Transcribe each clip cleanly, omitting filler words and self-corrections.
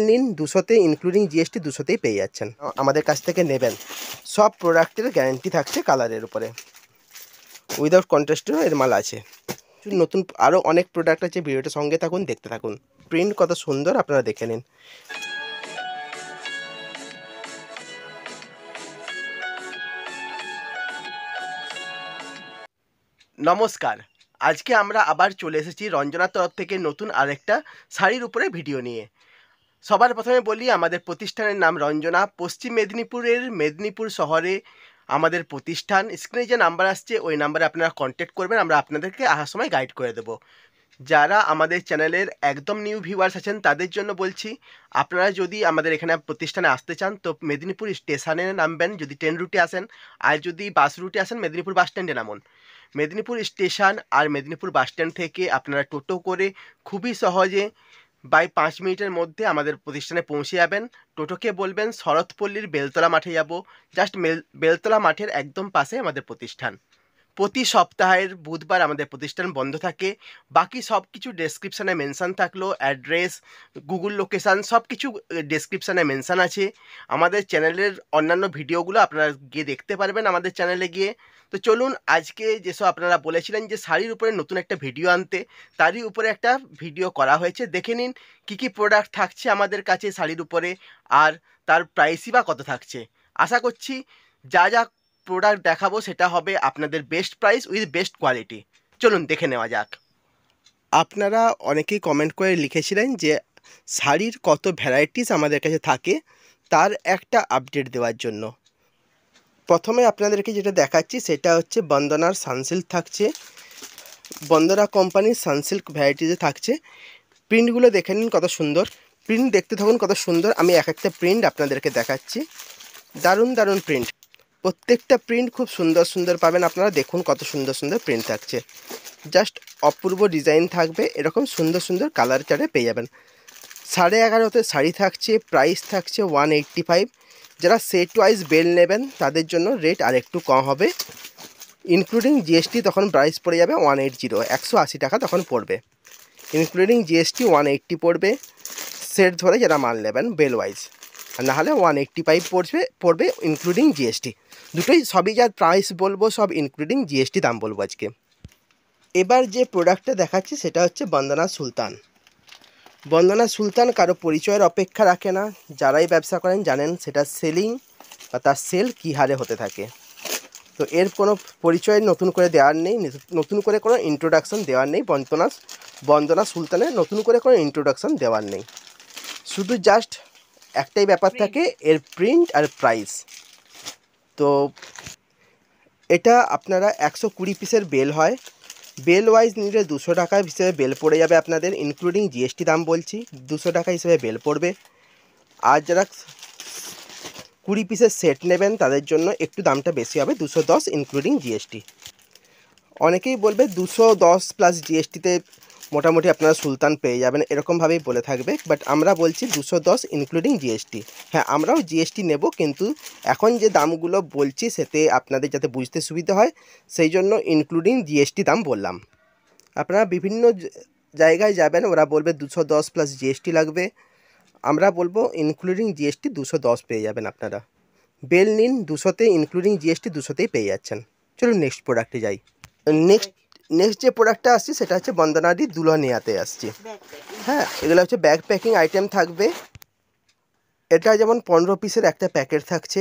নিন 200-তে including GST 200-তেই পেয়ে যাচ্ছেন। আমাদের কাছ থেকে নেবেন সব প্রোডাক্টের গ্যারেন্টি থাকছে কালারের উপরে, উইদাউট কন্ট্রাস্টেরও এর মাল আছে। নতুন আরও অনেক প্রোডাক্ট আছে, ভিডিওটা সঙ্গে থাকুন, দেখতে থাকুন। প্রিন্ট কত সুন্দর আপনারা দেখে নিন। নমস্কার, আজকে আমরা আবার চলে এসেছি রঞ্জনার তরফ থেকে নতুন আরেকটা শাড়ির উপরে ভিডিও নিয়ে। সবার প্রথমে বলি, আমাদের প্রতিষ্ঠানের নাম রঞ্জনা। পশ্চিম মেদিনীপুরের মেদিনীপুর শহরে আমাদের প্রতিষ্ঠান। স্ক্রিনে যে নাম্বার আসছে ওই নাম্বারে আপনারা কন্ট্যাক্ট করবেন, আমরা আপনাদেরকে আসার সময় গাইড করে দেবো। যারা আমাদের চ্যানেলের একদম নিউ ভিউয়ার্স আছেন তাদের জন্য বলছি, আপনারা যদি আমাদের এখানে প্রতিষ্ঠানে আসতে চান তো মেদিনীপুর স্টেশনে নামবেন যদি ট্রেন রুটে আসেন, আর যদি বাস রুটে আসেন মেদিনীপুর বাস স্ট্যান্ডে নামুন। মেদিনীপুর স্টেশন আর মেদিনীপুর বাস স্ট্যান্ড থেকে আপনারা টোটো করে খুবই সহজে বাই 5 মিনিটের মধ্যে আমাদের প্রতিষ্ঠানে পৌঁছে যাবেন। টোটোকে বলবেন শরৎপল্লীর বেলতলা মাঠে যাব, জাস্ট বেলতলা মাঠের একদম পাশে আমাদের প্রতিষ্ঠান। প্রতি সপ্তাহের বুধবার আমাদের প্রতিষ্ঠান বন্ধ থাকে। বাকি সব কিছু ডেসক্রিপশানে মেনশান থাকলো, অ্যাড্রেস, গুগল লোকেশান সব কিছু ডেসক্রিপশানে মেনশান আছে। আমাদের চ্যানেলের অন্যান্য ভিডিওগুলো আপনারা গিয়ে দেখতে পারবেন আমাদের চ্যানেলে গিয়ে। তো চলুন, আজকে যেসব আপনারা বলেছিলেন যে শাড়ির উপরে নতুন একটা ভিডিও আনতে, তারই উপরে একটা ভিডিও করা হয়েছে। দেখে নিন কী কী প্রোডাক্ট থাকছে আমাদের কাছে শাড়ির উপরে, আর তার প্রাইসই বা কত থাকছে। আশা করছি যা যা প্রোডাক্ট দেখাবো সেটা হবে আপনাদের best price with best quality. চলুন দেখে নেওয়া যাক। আপনারা অনেকেই কমেন্ট করে লিখেছিলেন যে শাড়ির কত ভ্যারাইটিস আমাদের কাছে থাকে, তার একটা আপডেট দেওয়ার জন্য প্রথমে আপনাদেরকে যেটা দেখাচ্ছি সেটা হচ্ছে বন্দনার সানসিল্ক থাকছে। বন্দনা কোম্পানির সানসিল্ক ভ্যারাইটিসে থাকছে। প্রিন্টগুলো দেখে নিন কত সুন্দর, প্রিন্ট দেখতে থাকুন কত সুন্দর। আমি এক একটা প্রিন্ট আপনাদেরকে দেখাচ্ছি, দারুণ দারুণ প্রিন্ট। প্রত্যেকটা প্রিন্ট খুব সুন্দর সুন্দর পাবেন আপনারা। দেখুন কত সুন্দর সুন্দর প্রিন্ট থাকছে, জাস্ট অপূর্ব ডিজাইন থাকবে। এরকম সুন্দর সুন্দর কালার চারে পেয়ে যাবেন। 11.5-তে শাড়ি থাকছে, প্রাইস থাকছে 185। যারা সেট ওয়াইজ বেল নেবেন তাদের জন্য রেট আর একটু কম হবে, ইনক্লুডিং জিএসটি তখন প্রাইস পড়ে যাবে 180, 180 টাকা তখন পড়বে। ইনক্লুডিং জিএসটি 180 পড়বে সেট ধরে যারা মাল নেবেন বেল ওয়াইজ, আর নাহলে 185 পড়বে ইনক্লুডিং জিএসটি। দুটোই সবই যার প্রাইস বলবো সব ইনক্লুডিং জিএসটি দাম বলবো আজকে। এবার যে প্রোডাক্টটা দেখাচ্ছি সেটা হচ্ছে বন্দনা সুলতান। বন্দনা সুলতান কারো পরিচয়ের অপেক্ষা রাখে না। যারাই ব্যবসা করেন জানেন সেটা সেলিং বা তার সেল কী হারে হতে থাকে। তো এর কোনো পরিচয় নতুন করে দেওয়ার নেই, নতুন করে কোনো ইন্ট্রোডাকশান দেওয়ার নেই। বন্দনা সুলতানের নতুন করে কোনো ইন্ট্রোডাকশান দেওয়ার নেই, শুধু জাস্ট একটাই ব্যাপার থাকে, এর প্রিন্ট আর প্রাইস। তো এটা আপনারা 120 পিসের বেল হয়, বেল ওয়াইজ নিলে 200 টাকা হিসেবে বেল পড়ে যাবে আপনাদের, ইনক্লুডিং জিএসটি দাম বলছি 200 টাকা হিসেবে বেল পড়বে। আর যারা 20 পিসের সেট নেবেন তাদের জন্য একটু দামটা বেশি হবে, 210 ইনক্লুডিং জিএসটি। অনেকেই বলবে 210 প্লাস জিএসটিতে মোটামুটি আপনারা সুলতান পেয়ে যাবেন, এরকমভাবেই বলে থাকবে। বাট আমরা বলছি 210 ইনক্লুডিং জিএসটি। হ্যাঁ, আমরাও জিএসটি নেব, কিন্তু এখন যে দামগুলো বলছি সেতে আপনাদের যাতে বুঝতে সুবিধা হয় সেই জন্য ইনক্লুডিং জিএসটি দাম বললাম। আপনারা বিভিন্ন জায়গায় যাবেন, ওরা বলবে 210 প্লাস জিএসটি লাগবে, আমরা বলবো ইনক্লুডিং জিএসটি 210 পেয়ে যাবেন আপনারা। বেল নিন 200-তে ইনক্লুডিং জিএসটি 200-তেই পেয়ে যাচ্ছেন। চলুন নেক্সট প্রোডাক্টে যাই। নেক্সট যে প্রোডাক্টটা আসছে সেটা হচ্ছে বন্দনাদি দুলহনিয়াতে আসছে। হ্যাঁ, এগুলো হচ্ছে ব্যাগ প্যাকিং আইটেম থাকবে। এটা যেমন 15 পিসের একটা প্যাকেট থাকছে।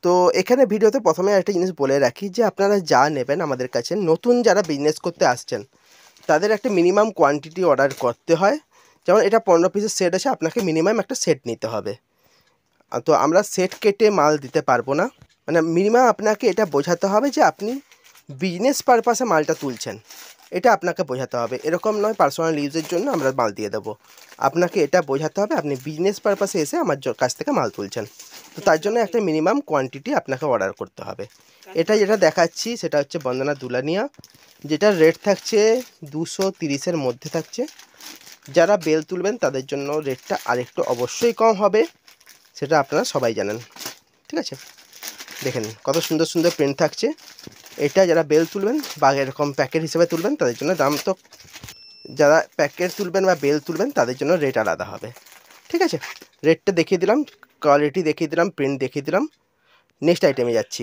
তো এখানে ভিডিওতে প্রথমে একটা জিনিস বলে রাখি যে আপনারা যা নেবেন আমাদের কাছে, নতুন যারা বিজনেস করতে আসছেন তাদের একটা মিনিমাম কোয়ান্টিটি অর্ডার করতে হয়। যেমন এটা 15 পিসের সেট আছে, আপনাকে মিনিমাম একটা সেট নিতে হবে। তো আমরা সেট কেটে মাল দিতে পারবো না, মানে মিনিমাম আপনাকে এটা বোঝাতে হবে যে আপনি বিজনেস পারপাসে মালটা তুলছেন, এটা আপনাকে বোঝাতে হবে। এরকম নয় পার্সোনাল ইউজের জন্য আমরা মাল দিয়ে দেবো, আপনাকে এটা বোঝাতে হবে আপনি বিজনেস পারপাসে এসে আমার কাছ থেকে মাল তুলছেন। তো তার জন্য একটা মিনিমাম কোয়ান্টিটি আপনাকে অর্ডার করতে হবে। এটা যেটা দেখাচ্ছি সেটা হচ্ছে বন্দনা দুলানিয়া, যেটার রেট থাকছে 230-এর মধ্যে থাকছে। যারা বেল তুলবেন তাদের জন্য রেটটা আরেকটু অবশ্যই কম হবে, সেটা আপনারা সবাই জানেন। ঠিক আছে, দেখেন কত সুন্দর সুন্দর প্রিন্ট থাকছে। এটা যারা বেল তুলবেন বা এরকম প্যাকেট হিসেবে তুলবেন তাদের জন্য দাম তো, যারা প্যাকেট তুলবেন বা বেল তুলবেন তাদের জন্য রেট আলাদা হবে। ঠিক আছে, রেটটা দেখিয়ে দিলাম, কোয়ালিটি দেখিয়ে দিলাম, প্রিন্ট দেখিয়ে দিলাম। নেক্সট আইটেমে যাচ্ছি।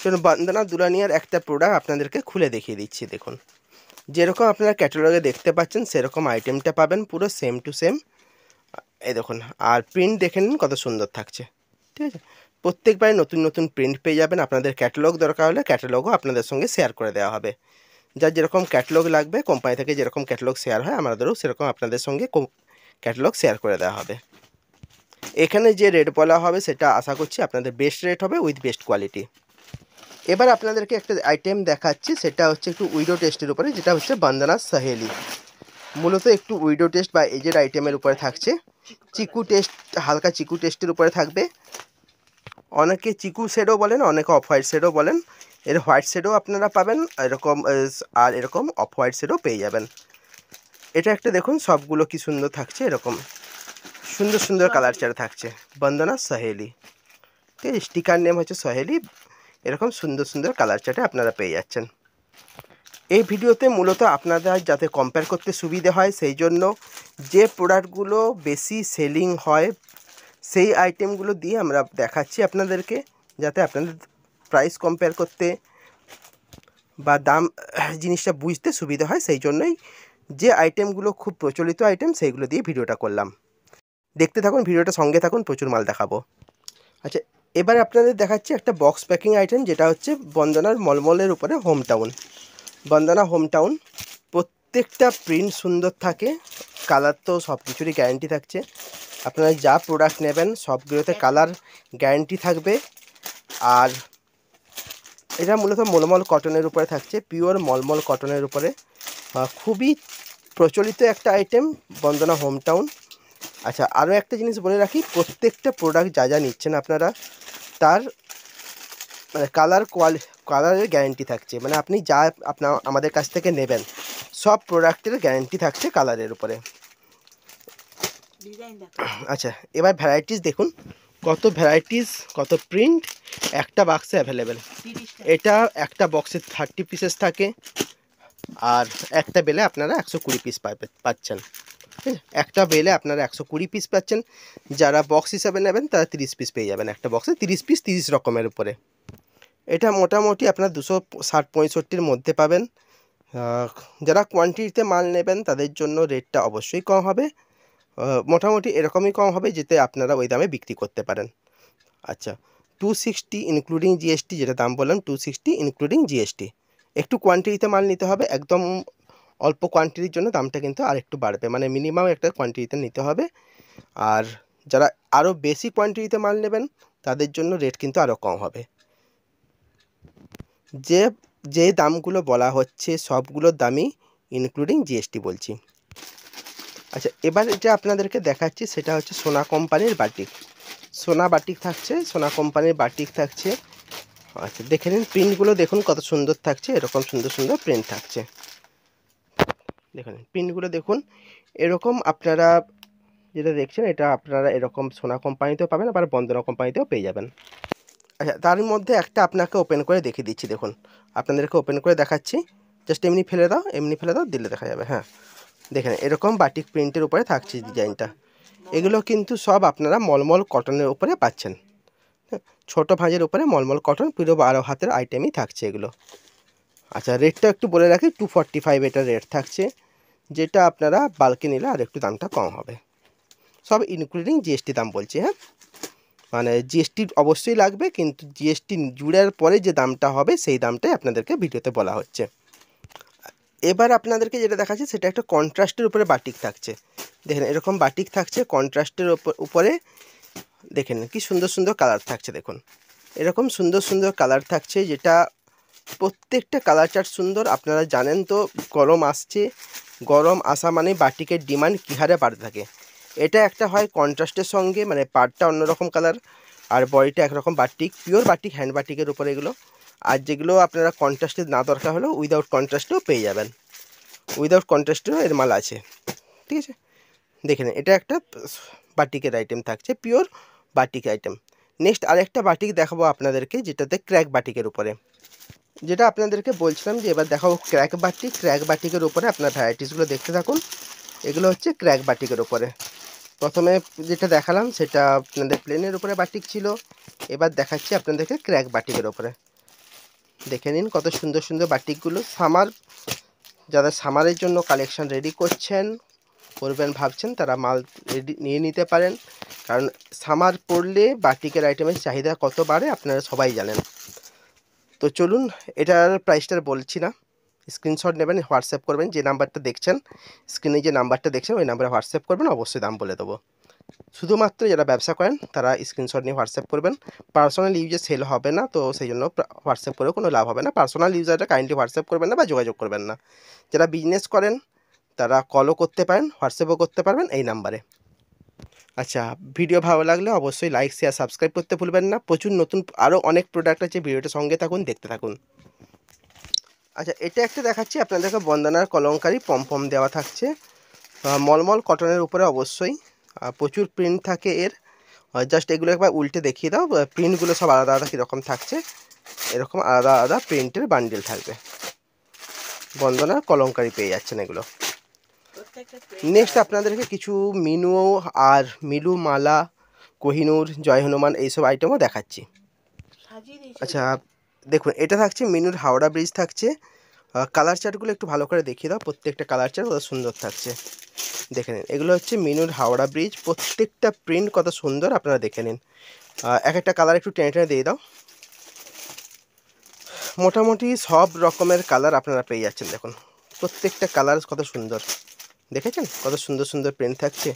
চলুন বন্দনা দুলানিয়ার একটা প্রোডাক্ট আপনাদেরকে খুলে দেখিয়ে দিচ্ছি। দেখুন, যেরকম আপনারা ক্যাটালগে দেখতে পাচ্ছেন সেরকম আইটেমটা পাবেন, পুরো সেম টু সেম। এই দেখুন, আর প্রিন্ট দেখে নিন কত সুন্দর থাকছে। ঠিক আছে, প্রত্যেকবারে নতুন নতুন প্রিন্ট পেয়ে যাবেন। আপনাদের ক্যাটালগ দরকার হলে ক্যাটালগও আপনাদের সঙ্গে শেয়ার করে দেওয়া হবে। যার যেরকম ক্যাটালগ লাগবে, কোম্পানি থেকে যেরকম ক্যাটালগ শেয়ার হয় আমাদেরও সেরকম আপনাদের সঙ্গে ক্যাটালগ শেয়ার করে দেওয়া হবে। এখানে যে রেট বলা হবে সেটা আশা করছি আপনাদের বেস্ট রেট হবে উইথ বেস্ট কোয়ালিটি। এবার আপনাদেরকে একটা আইটেম দেখাচ্ছি, সেটা হচ্ছে একটু উইডো টেস্টের উপরে, যেটা হচ্ছে বন্দনা সহেলি। মূলত একটু উইডো টেস্ট বা এজের আইটেমের উপরে থাকছে। চিকু টেস্ট, হালকা চিকু টেস্টের উপরে থাকবে। অনেকে চিকু শেডও বলেন, অনেকে অফ হোয়াইট শেডও বলেন। এর হোয়াইট শেডও আপনারা পাবেন এরকম, আর এরকম অফ হোয়াইট শেডও পেয়ে যাবেন। এটা একটা দেখুন সবগুলো কি সুন্দর থাকছে, এরকম সুন্দর সুন্দর কালার চার থাকছে। বন্দনা সহেলি, ঠিক আছে, স্টিকার নেম হচ্ছে সহেলি। এরকম সুন্দর সুন্দর কালার চার্টে আপনারা পেয়ে যাচ্ছেন। এই ভিডিওতে মূলত আপনাদের যাতে কম্পেয়ার করতে সুবিধে হয় সেই জন্য যে প্রোডাক্টগুলো বেশি সেলিং হয় সেই আইটেমগুলো দিয়ে আমরা দেখাচ্ছি আপনাদেরকে, যাতে আপনাদের প্রাইস কম্পেয়ার করতে বা দাম জিনিসটা বুঝতে সুবিধা হয়। সেই জন্যই যে আইটেমগুলো খুব প্রচলিত আইটেম সেইগুলো দিয়ে ভিডিওটা করলাম। দেখতে থাকুন, ভিডিওটা সঙ্গে থাকুন, প্রচুর মাল দেখাবো। আচ্ছা, এবার আপনাদের দেখাচ্ছি একটা বক্স প্যাকিং আইটেম, যেটা হচ্ছে বন্দনার মলমলের উপরে হোম টাউন। বন্দনা হোম টাউন, প্রত্যেকটা প্রিন্ট সুন্দর থাকে, কালার তো সব কিছুরই গ্যারেন্টি থাকছে। আপনারা যা প্রোডাক্ট নেবেন সবগুলোতে কালার গ্যারেন্টি থাকবে। আর এটা মূলত মলমল কটনের উপরে থাকছে, পিওর মলমল কটনের উপরে। খুবই প্রচলিত একটা আইটেম বন্দনা হোম টাউন। আচ্ছা, আরও একটা জিনিস বলে রাখি, প্রত্যেকটা প্রোডাক্ট যা যা নিচ্ছেন আপনারা তার মানে কালারের গ্যারেন্টি থাকছে। মানে আপনি যা আমাদের কাছ থেকে নেবেন সব প্রোডাক্টের গ্যারেন্টি থাকছে কালারের উপরে। আচ্ছা, এবার ভ্যারাইটিস দেখুন, কত ভ্যারাইটিস, কত প্রিন্ট একটা বাক্সে অ্যাভেলেবেল। এটা একটা বক্সে 30 পিসেস থাকে, আর একটা বেলে আপনারা 120 পিস পাচ্ছেন। একটা বেলে আপনারা 120 পিস পাচ্ছেন। যারা বক্স হিসাবে নেবেন তারা 30 পিস পেয়ে যাবেন। একটা বক্সে 30 পিস, 30 রকমের উপরে। এটা মোটামুটি আপনার 260-65 মধ্যে পাবেন। যারা কোয়ান্টিটিতে মাল নেবেন তাদের জন্য রেটটা অবশ্যই কম হবে, মোটামুটি এরকমই কম হবে যেতে আপনারা ওই দামে বিক্রি করতে পারেন। আচ্ছা, 260 ইনক্লুডিং জিএসটি, যেটা দাম বললাম 260 ইনক্লুডিং জিএসটি। একটু কোয়ান্টিটিতে মাল নিতে হবে, একদম অল্প কোয়ান্টিটির জন্য দামটা কিন্তু আর একটু বাড়বে, মানে মিনিমাম একটা কোয়ান্টিটিতে নিতে হবে। আর যারা আরও বেশি কোয়ান্টিটিতে মাল নেবেন তাদের জন্য রেট কিন্তু আরও কম হবে। যে দামগুলো বলা হচ্ছে সবগুলোর দামই ইনক্লুডিং জিএসটি বলছি। আচ্ছা, এবার এটা আপনাদেরকে দেখাচ্ছি, সেটা হচ্ছে সোনা কোম্পানির বাটিক। সোনা বাটিক থাকছে, সোনা কোম্পানির বাটিক থাকছে। আচ্ছা, দেখে নিন প্রিন্টগুলো, দেখুন কত সুন্দর থাকছে, এরকম সুন্দর সুন্দর প্রিন্ট থাকছে। দেখুন প্রিন্টগুলো দেখুন, এরকম আপনারা যেটা দেখছেন এটা আপনারা এরকম সোনা কোম্পানিতেও পাবেন, আবার বন্দনা কোম্পানিতেও পেয়ে যাবেন। আচ্ছা, তার মধ্যে একটা আপনাকে ওপেন করে দেখিয়ে দিচ্ছি। দেখুন, আপনাদেরকে ওপেন করে দেখাচ্ছি, জাস্ট এমনি ফেলে দাও, এমনি ফেলে দাও, দিলে দেখা যাবে। হ্যাঁ, দেখেন এরকম বাটিক প্রিন্টের উপরে থাকছে ডিজাইনটা। এগুলো কিন্তু সব আপনারা মলমল কটনের উপরে পাচ্ছেন। ছোটো ভাঁজের উপরে মলমল কটন, পুরো 12 হাতের আইটেমই থাকছে এগুলো। আচ্ছা, রেটটা একটু বলে রাখি, 245 এটা রেট থাকছে, যেটা আপনারা বাল্কে নিলে আর একটু দামটা কম হবে। সব ইনক্লুডিং জিএসটি দাম বলছি। হ্যাঁ, মানে জিএসটি অবশ্যই লাগবে, কিন্তু জিএসটি জুড়ার পরে যে দামটা হবে সেই দামটাই আপনাদেরকে ভিডিওতে বলা হচ্ছে। এবার আপনাদেরকে যেটা দেখাচ্ছি সেটা একটা কন্ট্রাস্টের উপরে বাটিক থাকছে। দেখেন এরকম বাটিক থাকছে কন্ট্রাস্টের উপরে। দেখেন কি সুন্দর সুন্দর কালার থাকছে। দেখুন এরকম সুন্দর সুন্দর কালার থাকছে, যেটা প্রত্যেকটা কালার চার্ট সুন্দর। আপনারা জানেন তো গরম আসছে, গরম আসা মানে বাটিকের ডিমান্ড কী হারে বাড়তে থাকে। এটা একটা হয় কন্ট্রাস্টের সঙ্গে, মানে পাড়টা অন্যরকম কালার আর বডিটা একরকম বাটিক, পিওর বাটিক, হ্যান্ড বাটিকের উপরে এগুলো। আর যেগুলো আপনারা কন্ট্রাস্টে না দরকার হলেও উইদাউট কন্ট্রাস্টেও পেয়ে যাবেন, উইদাউট কন্ট্রাস্টেও এর মাল আছে। ঠিক আছে, দেখেন এটা একটা বাটিকের আইটেম থাকছে, পিওর বাটিক আইটেম। নেক্সট আরেকটা বাটিক দেখাবো আপনাদেরকে, যেটাতে ক্র্যাক বাটিকের উপরে, যেটা আপনাদেরকে বলছিলাম যে এবার দেখাবো ক্র্যাক বাটিক। ক্র্যাক বাটিকের উপরে আপনার ভ্যারাইটিসগুলো দেখতে থাকুন। এগুলো হচ্ছে ক্র্যাক বাটিকের উপরে, প্রথমে যেটা দেখালাম সেটা আপনাদের প্লেনের উপরে বাটিক ছিল, এবার দেখাচ্ছি আপনাদেরকে ক্র্যাক বাটিকের উপরে। দেখে নিন কত সুন্দর সুন্দর বাটিকগুলো। যারা সামারের জন্য কালেকশন রেডি করবেন ভাবছেন, তারা মাল রেডি নিয়ে নিতে পারেন, কারণ সামার পড়লে বাটিকের আইটেমের চাহিদা কত বাড়ে আপনারা সবাই জানেন। তো চলুন, এটার প্রাইসটা বলছি না, স্ক্রিনশট নেবেন, হোয়াটসঅ্যাপ করবেন, যে নাম্বারটা দেখছেন স্ক্রিনে, যে নাম্বারটা দেখছেন ওই নাম্বারে হোয়াটসঅ্যাপ করবেন, অবশ্যই দাম বলে দেবো। শুধুমাত্র যারা ব্যবসা করেন তারা স্ক্রিনশট নিয়ে হোয়াটসঅ্যাপ করবেন। পার্সোনাল ইউজে সেল হবে না, তো সেই জন্য হোয়াটসঅ্যাপ করেও কোনো লাভ হবে না। পার্সোনাল ইউজারটা কাইন্ডলি হোয়াটসঅ্যাপ করবেন না বা যোগাযোগ করবেন না। যারা বিজনেস করেন তারা কলও করতে পারেন, হোয়াটসঅ্যাপও করতে পারবেন এই নাম্বারে। আচ্ছা, ভিডিও ভালো লাগলে অবশ্যই লাইক, শেয়ার, সাবস্ক্রাইব করতে ভুলবেন না। প্রচুর নতুন আরও অনেক প্রোডাক্ট আছে, ভিডিওটা সঙ্গে থাকুন, দেখতে থাকুন। আচ্ছা, এটা একটা দেখাচ্ছি আপনাদেরকে, বন্দনার কলমকারি পম দেওয়া থাকছে, মলমল কটনের উপরে অবশ্যই। প্রচুর প্রিন্ট থাকে এর, জাস্ট এগুলো একবার উল্টে দেখিয়ে দাও, প্রিন্টগুলো সব আলাদা আলাদা কীরকম থাকছে, এরকম আলাদা আলাদা প্রিন্টের বান্ডিল থাকবে। বন্দনার কলমকারি পেয়ে যাচ্ছেন এগুলো। নেক্সট আপনাদেরকে কিছু মিনু আর মিলু মালা, কোহিনূর, জয় হনুমান এইসব আইটেমও দেখাচ্ছি। আচ্ছা দেখুন, এটা থাকছে মিনুর হাওড়া ব্রিজ থাকছে। কালার চার্টগুলো একটু ভালো করে দেখিয়ে দাও, প্রত্যেকটা কালার চার্ট কত সুন্দর থাকছে, দেখে নিন। এগুলো হচ্ছে মিনুর হাওড়া ব্রিজ, প্রত্যেকটা প্রিন্ট কত সুন্দর আপনারা দেখে নিন। এক একটা কালার একটু টেনে টেনে দিয়ে দাও। মোটামুটি সব রকমের কালার আপনারা পেয়ে যাচ্ছেন, দেখুন প্রত্যেকটা কালার কত সুন্দর, দেখেছেন কত সুন্দর সুন্দর প্রিন্ট থাকছে।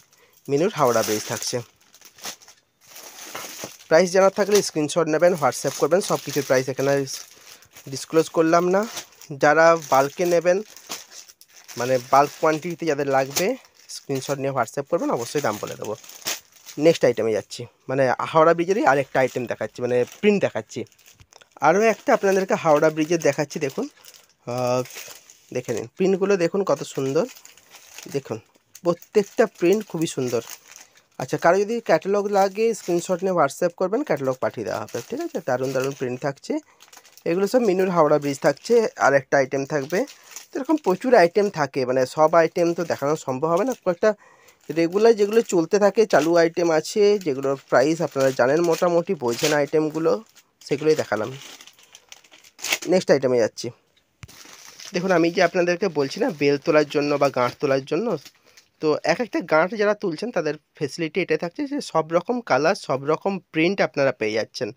মিনুর হাওড়া ব্রিজ থাকছে। প্রাইস জানার থাকলে স্ক্রিনশট নেবেন, হোয়াটসঅ্যাপ করবেন, সব কিছুর প্রাইস এখানে ডিসক্লোজ করলাম না। যারা বাল্কে নেবেন, মানে বাল্ক কোয়ান্টিটিতে যাদের লাগবে, স্ক্রিনশট নিয়ে হোয়াটসঅ্যাপ করবেন, অবশ্যই দাম বলে দেবো। নেক্সট আইটেমে যাচ্ছি, মানে হাওড়া ব্রিজেরই আরেকটা আইটেম দেখাচ্ছি, মানে প্রিন্ট দেখাচ্ছি। আরও একটা আপনাদেরকে হাওড়া ব্রিজের দেখাচ্ছি, দেখুন দেখে নিন প্রিন্টগুলো, দেখুন কত সুন্দর, দেখুন প্রত্যেকটা প্রিন্ট খুবই সুন্দর। আচ্ছা, কারো যদি ক্যাটালগ লাগে স্ক্রিনশট নিয়ে হোয়াটসঅ্যাপ করবেন, ক্যাটালগ পাঠিয়ে দেওয়া হবে, ঠিক আছে। দারুণ দারুণ প্রিন্ট থাকছে এগুলো সব। মিনুর হাওড়া ব্রিজ থাকছে, আর একটা আইটেম থাকবে। এরকম প্রচুর আইটেম থাকে, মানে সব আইটেম তো দেখানো সম্ভব হবে না। কয়েকটা রেগুলার যেগুলো চলতে থাকে চালু আইটেম আছে, যেগুলোর প্রাইস আপনারা জানেন, মোটামুটি বোঝেন আইটেমগুলো, সেগুলোই দেখালাম। নেক্সট আইটেমে যাচ্ছি। দেখুন, আমি যে আপনাদেরকে বলছি না বেল তোলার জন্য বা গাঁট তোলার জন্য, তো এক একটা গাঁট যারা তুলছেন তাদের ফেসিলিটি এটাই থাকছে যে সব রকম কালার, সব রকম প্রিন্ট আপনারা পেয়ে যাচ্ছেন।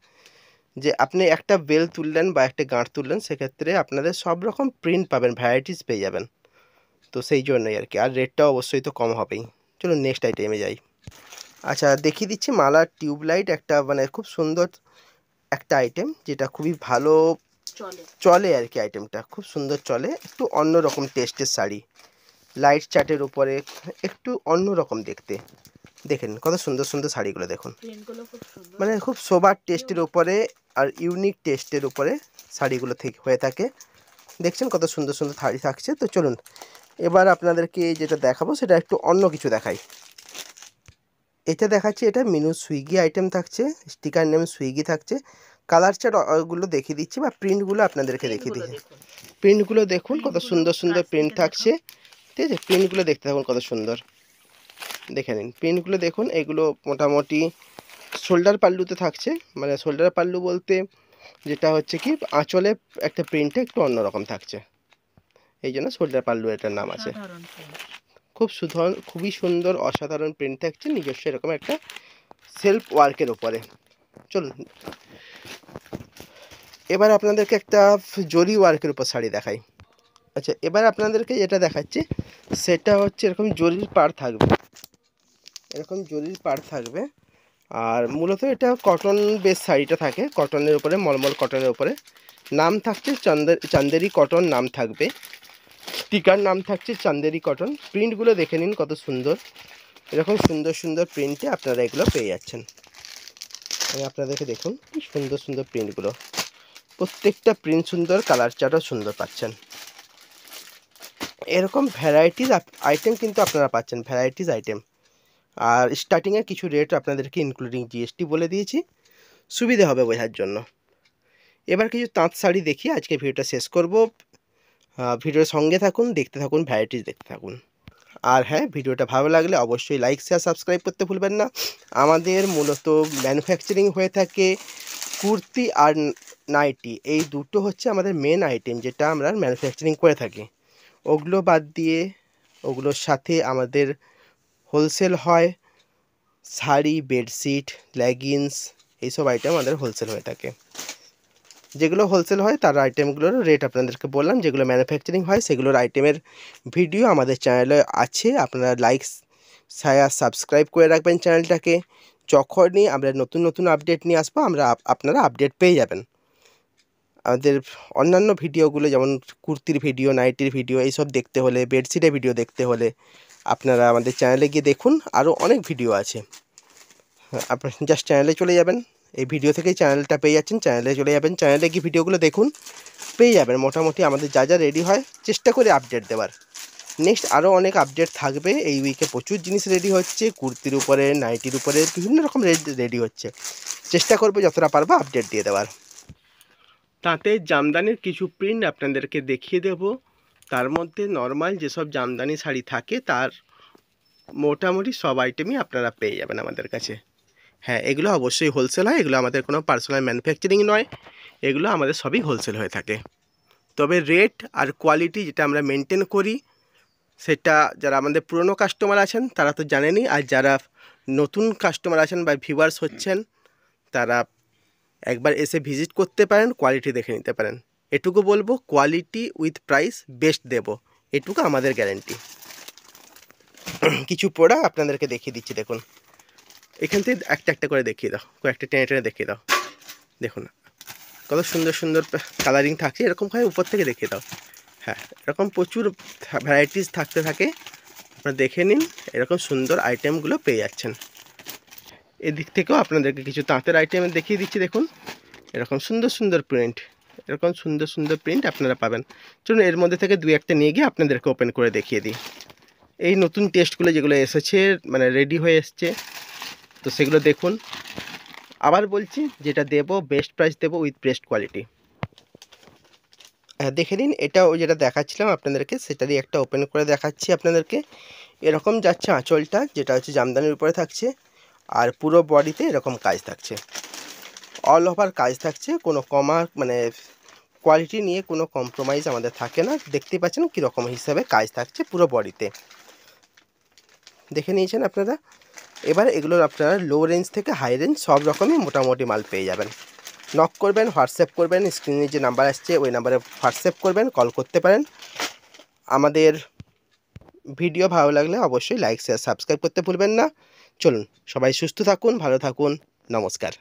যে আপনি একটা বেল তুললেন বা একটা গাঁট তুললেন, সেক্ষেত্রে আপনাদের সব রকম প্রিন্ট পাবেন, ভ্যারাইটিস পেয়ে যাবেন। তো সেই জন্যই আর কি, আর রেটটাও অবশ্যই তো কম হবেই। চলুন নেক্সট আইটেমে যাই। আচ্ছা, দেখিয়ে দিচ্ছি মালা টিউবলাইট, একটা মানে খুব সুন্দর একটা আইটেম, যেটা খুবই ভালো চলে আর কি। আইটেমটা খুব সুন্দর চলে, একটু অন্য রকম টেস্টের শাড়ি, লাইট চার্টের উপরে, একটু অন্য রকম দেখতে। দেখেন কত সুন্দর সুন্দর শাড়িগুলো, দেখুন মানে খুব সোবার টেস্টের উপরে আর ইউনিক টেস্টের উপরে শাড়িগুলো হয়ে থাকে। দেখছেন কত সুন্দর সুন্দর শাড়ি থাকছে। তো চলুন এবার আপনাদেরকে যেটা দেখাবো সেটা একটু অন্য কিছু দেখাই। এটা দেখাচ্ছি, এটা মিনু সুইগি আইটেম থাকছে, স্টিকার নেম সুইগি থাকছে। কালার চার্টগুলো দেখিয়ে দিচ্ছি বা প্রিন্টগুলো আপনাদেরকে দেখিয়ে দিচ্ছি। প্রিন্টগুলো দেখুন কত সুন্দর সুন্দর প্রিন্ট থাকছে, ঠিক আছে। প্রিন্টগুলো দেখতে থাকুন কত সুন্দর, দেখে নিন প্রিন্টগুলো দেখুন। এগুলো মোটামুটি শোল্ডার পাল্লুতে থাকছে, মানে শোল্ডার পাল্লু বলতে যেটা হচ্ছে কি আঁচলে একটা প্রিন্টে একটু অন্যরকম থাকছে, এই জন্য শোল্ডার পাল্লু এটার নাম আছে। খুবই সুন্দর অসাধারণ প্রিন্ট থাকছে, নিজস্ব এরকম একটা সেলফ ওয়ার্কের উপরে। চলুন এবার আপনাদেরকে একটা জরি ওয়ার্কের উপর শাড়ি দেখাই। আচ্ছা, এবার আপনাদেরকে যেটা দেখাচ্ছি সেটা হচ্ছে এরকম জরির পাড় থাকবে, এরকম জরির পাড় থাকবে। আর মূলত এটা কটন বেস শাড়িটা থাকে, কটনের উপরে, মলমল কটনের উপরে। নাম থাকছে চান্দেরি কটন নাম থাকবে, স্টিকার নাম থাকছে চান্দেরি কটন। প্রিন্টগুলো দেখে নিন কত সুন্দর, এরকম সুন্দর সুন্দর প্রিন্টে আপনারা এগুলো পেয়ে যাচ্ছেন। আমি আপনাদেরকে দেখুন কি সুন্দর সুন্দর প্রিন্টগুলো, প্রত্যেকটা প্রিন্ট সুন্দর, কালার চার্টও সুন্দর পাচ্ছেন। এরকম ভ্যারাইটিস আইটেম কিন্তু আপনারা পাচ্ছেন, ভ্যারাইটিস আইটেম। আর স্টার্টিংয়ে কিছু রেট আপনাদেরকে ইনক্লুডিং জিএসটি বলে দিয়েছি, সুবিধে হবে বোঝার জন্য। এবার কিছু তাঁত শাড়ি দেখি, আজকে ভিডিওটা শেষ করব। ভিডিওর সঙ্গে থাকুন, দেখতে থাকুন, ভ্যারাইটিস দেখতে থাকুন। আর হ্যাঁ, ভিডিওটা ভালো লাগলে অবশ্যই লাইক শেয়ার সাবস্ক্রাইব করতে ভুলবেন না। আমাদের মূলত ম্যানুফ্যাকচারিং হয়ে থাকে কুর্তি আর নাইটি, এই দুটো হচ্ছে আমাদের মেন আইটেম যেটা আমরা ম্যানুফ্যাকচারিং করে থাকি। ওগুলো বাদ দিয়ে ওগুলোর সাথে আমাদের হোলসেল হয় শাড়ি, বেডশিট, লেগিংস, এইসব আইটেম আমাদের হোলসেল হয়ে থাকে। যেগুলো হোলসেল হয় তার আইটেমগুলোর রেট আপনাদেরকে বললাম, যেগুলো ম্যানুফ্যাকচারিং হয় সেগুলোর আইটেমের ভিডিও আমাদের চ্যানেলে আছে। আপনারা লাইক শেয়ার সাবস্ক্রাইব করে রাখবেন চ্যানেলটাকে। যখনই আমরা নতুন নতুন আপডেট নিয়ে আসবো আপনারা আপডেট পেয়ে যাবেন। আমাদের অন্যান্য ভিডিওগুলো যেমন কুর্তির ভিডিও, নাইটির ভিডিও এইসব দেখতে হলে, বেডশিটের ভিডিও দেখতে হলে আপনারা আমাদের চ্যানেলে গিয়ে দেখুন, আরও অনেক ভিডিও আছে। আপনারা জাস্ট চ্যানেলে চলে যাবেন, এই ভিডিও থেকেই চ্যানেলটা পেয়ে যাচ্ছেন, চ্যানেলে চলে যাবেন, চ্যানেলে গিয়ে ভিডিওগুলো দেখুন, পেয়ে যাবেন। মোটামুটি আমাদের যা যা রেডি হয় চেষ্টা করে আপডেট দেওয়ার। নেক্সট আরও অনেক আপডেট থাকবে, এই উইকে প্রচুর জিনিস রেডি হচ্ছে, কুর্তির উপরে, নাইটির উপরে বিভিন্ন রকম রেডি হচ্ছে। চেষ্টা করবে যতটা পারবো আপডেট দিয়ে দেওয়ার। তাতে জামদানির কিছু প্রিন্ট আপনাদেরকে দেখিয়ে দেব। তার মধ্যে নর্মাল যেসব জামদানি শাড়ি থাকে তার মোটামুটি সব আইটেমই আপনারা পেয়ে যাবেন আমাদের কাছে। হ্যাঁ, এগুলো অবশ্যই হোলসেল হয়, এগুলো আমাদের কোনো পার্সোনাল ম্যানুফ্যাকচারিং নয়, এগুলো আমাদের সবই হোলসেল হয়ে থাকে। তবে রেট আর কোয়ালিটি যেটা আমরা মেনটেন করি সেটা যারা আমাদের পুরনো কাস্টমার আছেন তারা তো জানেনই, আর যারা নতুন কাস্টমার আছেন বা ভিউয়ার্স হচ্ছেন তারা একবার এসে ভিজিট করতে পারেন, কোয়ালিটি দেখে নিতে পারেন। এটুকু বলবো, কোয়ালিটি উইথ প্রাইস বেস্ট দেব, এটুকু আমাদের গ্যারেন্টি। কিছু প্রোডাক্ট আপনাদেরকে দেখিয়ে দিচ্ছি, দেখুন। এখান থেকে একটা একটা করে দেখিয়ে দাও, কয়েকটা টেনে টেনে দেখিয়ে দাও। দেখুন কত সুন্দর সুন্দর কালারিং থাকছে, এরকম হয় উপর থেকে দেখিয়ে দাও। হ্যাঁ, এরকম প্রচুর ভ্যারাইটিস থাকতে থাকে, আপনারা দেখে নিন। এরকম সুন্দর আইটেমগুলো পেয়ে যাচ্ছেন। এদিক থেকেও আপনাদেরকে কিছু তাঁতের আইটেম দেখিয়ে দিচ্ছি, দেখুন। এরকম সুন্দর সুন্দর প্রিন্ট, এরকম সুন্দর সুন্দর প্রিন্ট আপনারা পাবেন। চলুন এর মধ্যে থেকে 2-1টা নিয়ে গিয়ে আপনাদেরকে ওপেন করে দেখিয়ে দিই। এই নতুন টেস্টগুলো যেগুলো এসেছে, মানে রেডি হয়ে এসছে, তো সেগুলো দেখুন। আবার বলছি, যেটা দেবো বেস্ট প্রাইস দেবো উইথ বেস্ট কোয়ালিটি। দেখে নিন, এটাও যেটা দেখাচ্ছিলাম আপনাদেরকে সেটারই একটা ওপেন করে দেখাচ্ছি আপনাদেরকে। এরকম যাচ্ছে আঁচলটা, যেটা হচ্ছে জামদানির উপরে থাকছে, আর পুরো বডিতে এরকম কাজ থাকছে, অল ওভার কাজ থাকছে। কোনো মানে কোয়ালিটি নিয়ে কোনো কম্প্রোমাইজ আমাদের থাকে না। দেখতে পাচ্ছেন কীরকম হিসাবে কাজ থাকছে পুরো বডিতে, দেখে নিয়েছেন আপনারা। এবার এগুলোর আপনারা লো রেঞ্জ থেকে হাই রেঞ্জ সব রকমই মোটামুটি মাল পেয়ে যাবেন। নক করবেন, হোয়াটসঅ্যাপ করবেন, স্ক্রিনে যে নাম্বার আসছে ওই নাম্বারে হোয়াটসঅ্যাপ করবেন, কল করতে পারেন। আমাদের ভিডিও ভালো লাগলে অবশ্যই লাইক শেয়ার সাবস্ক্রাইব করতে ভুলবেন না। চলুন সবাই সুস্থ থাকুন, ভালো থাকুন, নমস্কার।